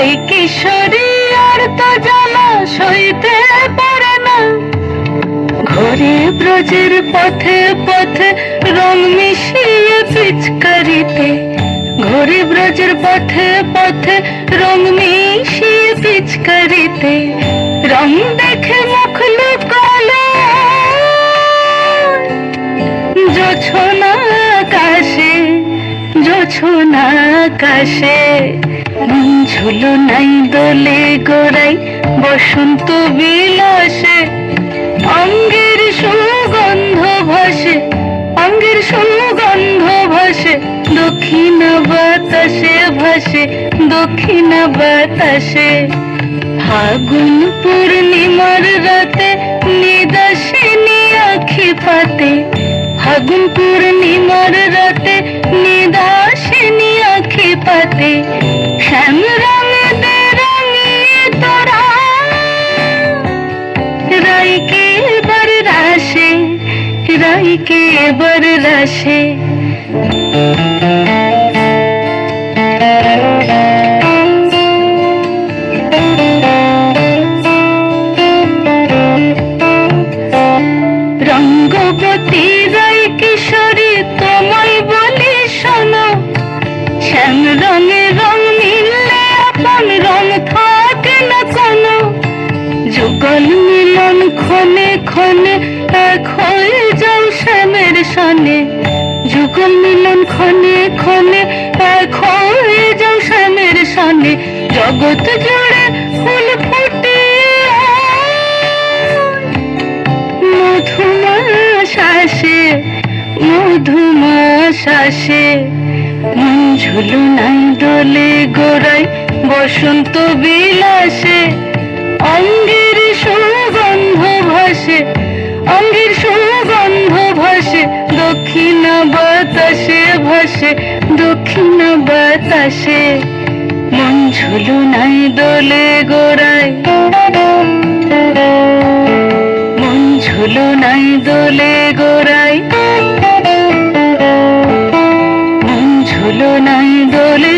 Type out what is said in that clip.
রাই কিশোরী আর তো জ্বালা সইতে পারে না। ঘোরে ব্রজের পথে পথে রং মিশিয়ে পিচকারিতে, ঘোরে ব্রজের পথে পথে রং মিশিয়ে পিচকারিতে, রং দেখে মুখ লুকালো জোছনা আকাশে, জোছনা আকাশে। ঝুলো নাই দোলে গোড়াই বসন্ত বিলাসে, অঙ্গের সুগন্ধ ভাসে, অঙ্গের সুগন্ধ ভাসে, দক্ষিণ বাতাসে ভাসে, দক্ষিণ বাতাসে। ফাগুন পূর্ণিমার রাতে নিদাসিনী আখি পাতে, ফাগুন পূর্ণিমার রাতে নিদাসিনী আখি পাতে, শ্যাম রঙে দে রঙিয়ে তোরা রাইকে এবার রাশে, রাইকে এবার রাশে। রঙ্গবতী রাই কিশোরী তোমায় বলি শোনো, শ্যাম রঙে রং মিললে আপন রং থাকে না কোনো। যুগল মিলন ক্ষণে ক্ষণে এক হয়ে যাও শ্যামের সনে, যুগল মিলন ক্ষণে ক্ষণে এক হয়ে যাও শ্যামের সনে। জগৎ জুড়ে ফুল ফুটে মধুমাশাসে, মধুমাশাসে। মন ঝুলো নাই দোলে গোড়াই বসন্ত বিলাসে, অঙ্গের সুগন্ধ ভাসে, অঙ্গের সুগন্ধ ভাসে, দক্ষিণ বাতাসে ভাসে, দক্ষিণ বাতাসে। মন ঝুলো নাই দোলে গোড়াই, মন ঝুলো নাই দোলে গোড়াই, মন ঝুলো নাই দোলে